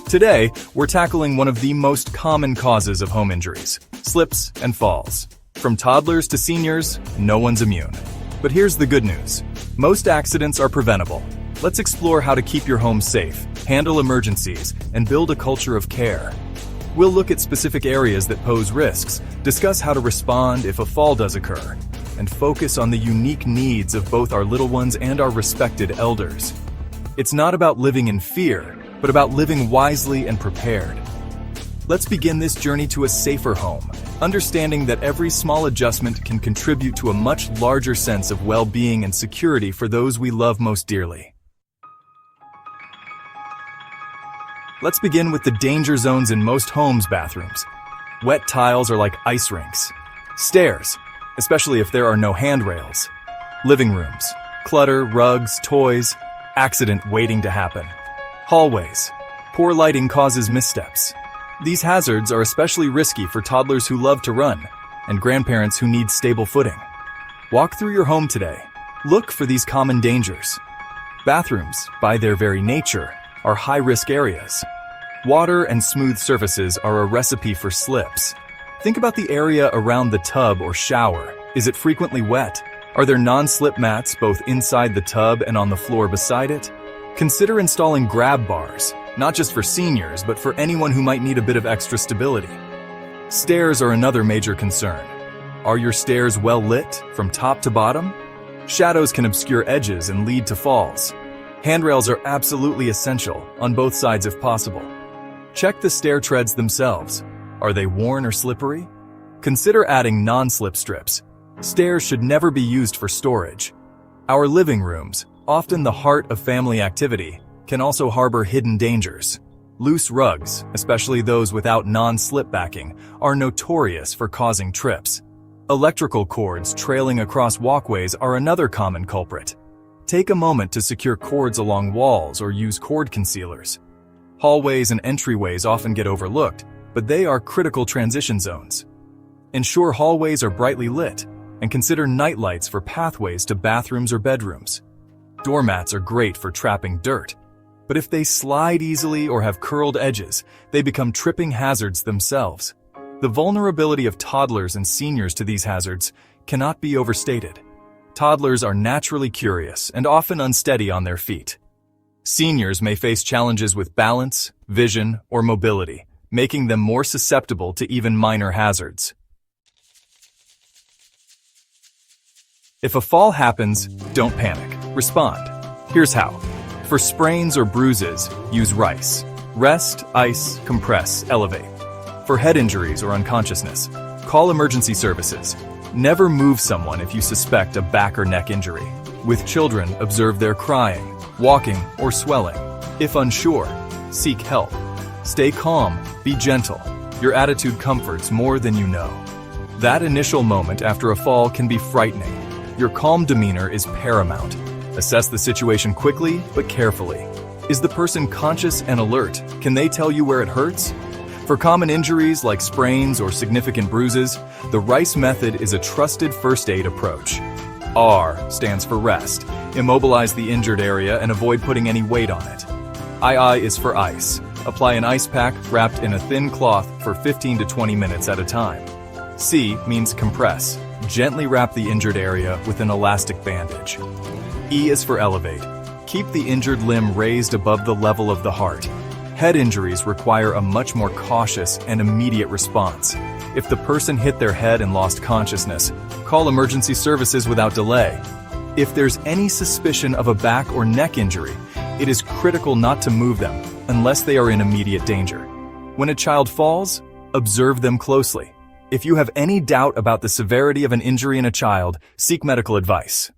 Today, we're tackling one of the most common causes of home injuries: slips and falls. From toddlers to seniors, no one's immune. But here's the good news. Most accidents are preventable. Let's explore how to keep your home safe, handle emergencies, and build a culture of care. We'll look at specific areas that pose risks, discuss how to respond if a fall does occur, and focus on the unique needs of both our little ones and our respected elders. It's not about living in fear, but about living wisely and prepared. Let's begin this journey to a safer home, understanding that every small adjustment can contribute to a much larger sense of well-being and security for those we love most dearly. Let's begin with the danger zones in most homes' bathrooms. Wet tiles are like ice rinks. Stairs, especially if there are no handrails. Living rooms, clutter, rugs, toys, accident waiting to happen. Hallways, poor lighting causes missteps. These hazards are especially risky for toddlers who love to run and grandparents who need stable footing. Walk through your home today. Look for these common dangers. Bathrooms, by their very nature, are high-risk areas. Water and smooth surfaces are a recipe for slips. Think about the area around the tub or shower. Is it frequently wet? Are there non-slip mats both inside the tub and on the floor beside it? Consider installing grab bars, not just for seniors, but for anyone who might need a bit of extra stability. Stairs are another major concern. Are your stairs well lit from top to bottom? Shadows can obscure edges and lead to falls. Handrails are absolutely essential, on both sides if possible. Check the stair treads themselves. Are they worn or slippery? Consider adding non-slip strips. Stairs should never be used for storage. Our living rooms, often the heart of family activity, can also harbor hidden dangers. Loose rugs, especially those without non-slip backing, are notorious for causing trips. Electrical cords trailing across walkways are another common culprit. Take a moment to secure cords along walls or use cord concealers. Hallways and entryways often get overlooked, but they are critical transition zones. Ensure hallways are brightly lit, and consider night lights for pathways to bathrooms or bedrooms. Doormats are great for trapping dirt, but if they slide easily or have curled edges, they become tripping hazards themselves. The vulnerability of toddlers and seniors to these hazards cannot be overstated. Toddlers are naturally curious and often unsteady on their feet. Seniors may face challenges with balance, vision, or mobility, making them more susceptible to even minor hazards. If a fall happens, don't panic. Respond. Here's how. For sprains or bruises, use rice. Rest, ice, compress, elevate. For head injuries or unconsciousness, call emergency services. Never move someone if you suspect a back or neck injury. With children, observe their crying, walking, or swelling. If unsure, seek help. Stay calm, be gentle. Your attitude comforts more than you know. That initial moment after a fall can be frightening. Your calm demeanor is paramount. Assess the situation quickly but carefully. Is the person conscious and alert? Can they tell you where it hurts? For common injuries like sprains or significant bruises, the RICE method is a trusted first aid approach. R stands for rest. Immobilize the injured area and avoid putting any weight on it. II is for ice. Apply an ice pack wrapped in a thin cloth for 15 to 20 minutes at a time. C means compress. Gently wrap the injured area with an elastic bandage. E is for elevate. Keep the injured limb raised above the level of the heart. Head injuries require a much more cautious and immediate response. If the person hit their head and lost consciousness, call emergency services without delay. If there's any suspicion of a back or neck injury, it is critical not to move them unless they are in immediate danger. When a child falls, observe them closely. If you have any doubt about the severity of an injury in a child, seek medical advice.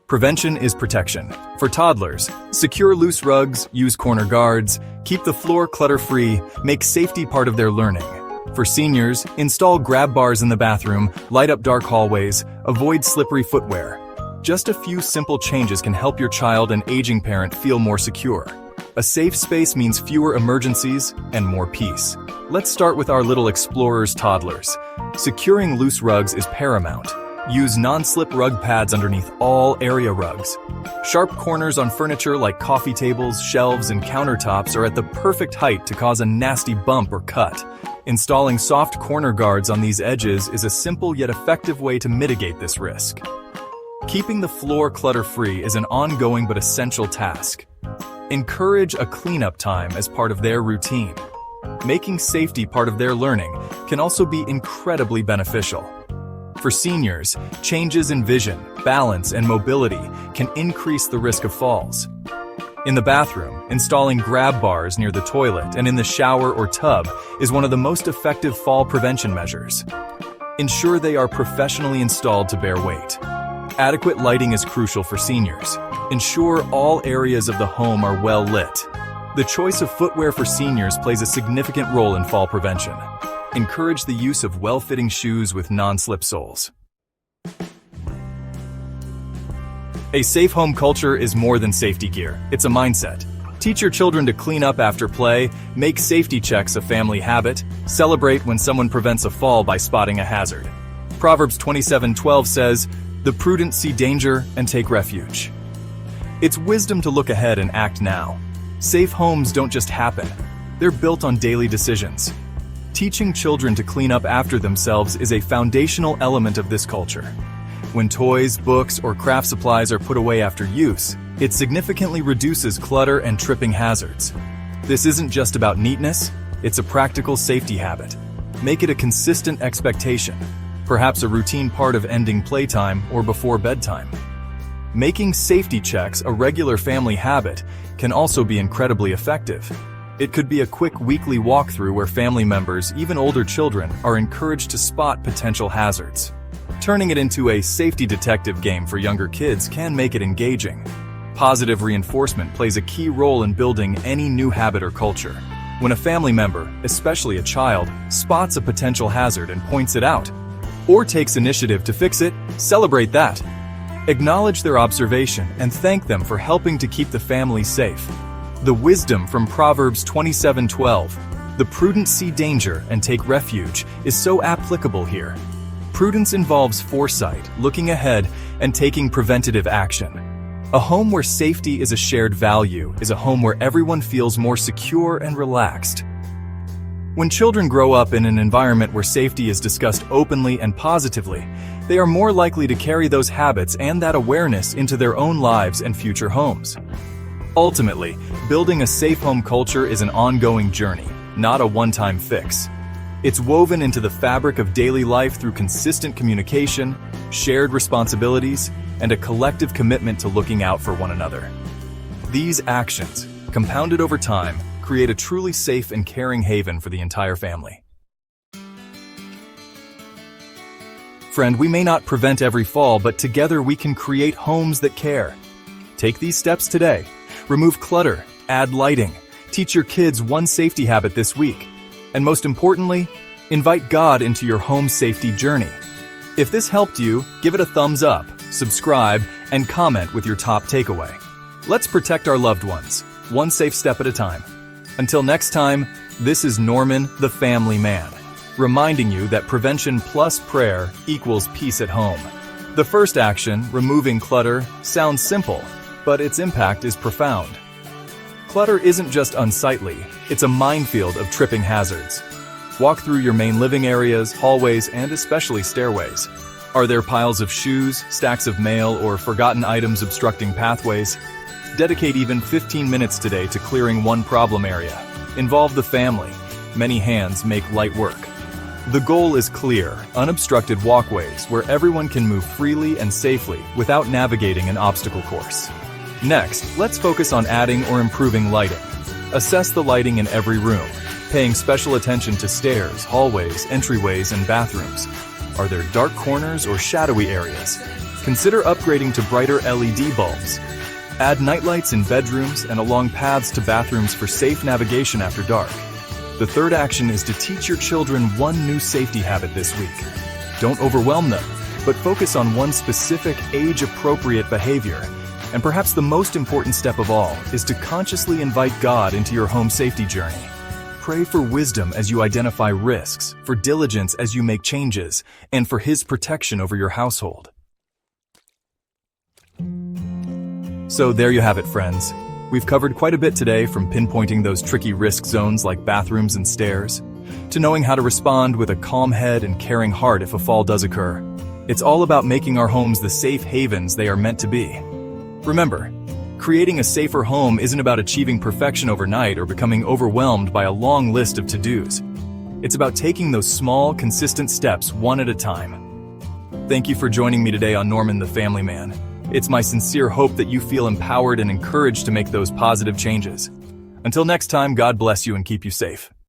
Prevention is protection. For toddlers, secure loose rugs, use corner guards, keep the floor clutter-free, make safety part of their learning. For seniors, install grab bars in the bathroom, light up dark hallways, avoid slippery footwear. Just a few simple changes can help your child and aging parent feel more secure. A safe space means fewer emergencies and more peace. Let's start with our little explorers, toddlers. Securing loose rugs is paramount. Use non-slip rug pads underneath all area rugs. Sharp corners on furniture like coffee tables, shelves, and countertops are at the perfect height to cause a nasty bump or cut. Installing soft corner guards on these edges is a simple yet effective way to mitigate this risk. Keeping the floor clutter-free is an ongoing but essential task. Encourage a cleanup time as part of their routine. Making safety part of their learning can also be incredibly beneficial. For seniors, changes in vision, balance, and mobility can increase the risk of falls. In the bathroom, installing grab bars near the toilet and in the shower or tub is one of the most effective fall prevention measures. Ensure they are professionally installed to bear weight. Adequate lighting is crucial for seniors. Ensure all areas of the home are well lit. The choice of footwear for seniors plays a significant role in fall prevention. Encourage the use of well-fitting shoes with non-slip soles. A safe home culture is more than safety gear. It's a mindset. Teach your children to clean up after play, make safety checks a family habit, celebrate when someone prevents a fall by spotting a hazard. Proverbs 27:12 says, "The prudent see danger and take refuge." It's wisdom to look ahead and act now. Safe homes don't just happen. They're built on daily decisions. Teaching children to clean up after themselves is a foundational element of this culture. When toys, books, or craft supplies are put away after use, it significantly reduces clutter and tripping hazards. This isn't just about neatness, it's a practical safety habit. Make it a consistent expectation, perhaps a routine part of ending playtime or before bedtime. Making safety checks a regular family habit can also be incredibly effective. It could be a quick weekly walkthrough where family members, even older children, are encouraged to spot potential hazards. Turning it into a safety detective game for younger kids can make it engaging. Positive reinforcement plays a key role in building any new habit or culture. When a family member, especially a child, spots a potential hazard and points it out, or takes initiative to fix it, celebrate that. Acknowledge their observation and thank them for helping to keep the family safe. The wisdom from Proverbs 27:12, "The prudent see danger and take refuge," is so applicable here. Prudence involves foresight, looking ahead, and taking preventative action. A home where safety is a shared value is a home where everyone feels more secure and relaxed. When children grow up in an environment where safety is discussed openly and positively, they are more likely to carry those habits and that awareness into their own lives and future homes. Ultimately, building a safe home culture is an ongoing journey, not a one-time fix. It's woven into the fabric of daily life through consistent communication, shared responsibilities, and a collective commitment to looking out for one another. These actions, compounded over time, create a truly safe and caring haven for the entire family. Friend, we may not prevent every fall, but together we can create homes that care. Take these steps today. Remove clutter, add lighting, teach your kids one safety habit this week, and most importantly, invite God into your home safety journey. If this helped you, give it a thumbs up, subscribe, and comment with your top takeaway. Let's protect our loved ones, one safe step at a time. Until next time, this is Norman, the Family Man, reminding you that prevention plus prayer equals peace at home. The first action, removing clutter, sounds simple, but its impact is profound. Clutter isn't just unsightly, it's a minefield of tripping hazards. Walk through your main living areas, hallways, and especially stairways. Are there piles of shoes, stacks of mail, or forgotten items obstructing pathways? Dedicate even 15 minutes today to clearing one problem area. Involve the family. Many hands make light work. The goal is clear, unobstructed walkways where everyone can move freely and safely without navigating an obstacle course. Next, let's focus on adding or improving lighting. Assess the lighting in every room, paying special attention to stairs, hallways, entryways, and bathrooms. Are there dark corners or shadowy areas? Consider upgrading to brighter LED bulbs. Add nightlights in bedrooms and along paths to bathrooms for safe navigation after dark. The third action is to teach your children one new safety habit this week. Don't overwhelm them, but focus on one specific age-appropriate behavior. And perhaps the most important step of all is to consciously invite God into your home safety journey. pray for wisdom as you identify risks, for diligence as you make changes, and for His protection over your household. So there you have it, friends. We've covered quite a bit today, from pinpointing those tricky risk zones like bathrooms and stairs, to knowing how to respond with a calm head and caring heart if a fall does occur. It's all about making our homes the safe havens they are meant to be. Remember, creating a safer home isn't about achieving perfection overnight or becoming overwhelmed by a long list of to-dos. It's about taking those small, consistent steps one at a time. Thank you for joining me today on Norman the Family Man. It's my sincere hope that you feel empowered and encouraged to make those positive changes. Until next time, God bless you and keep you safe.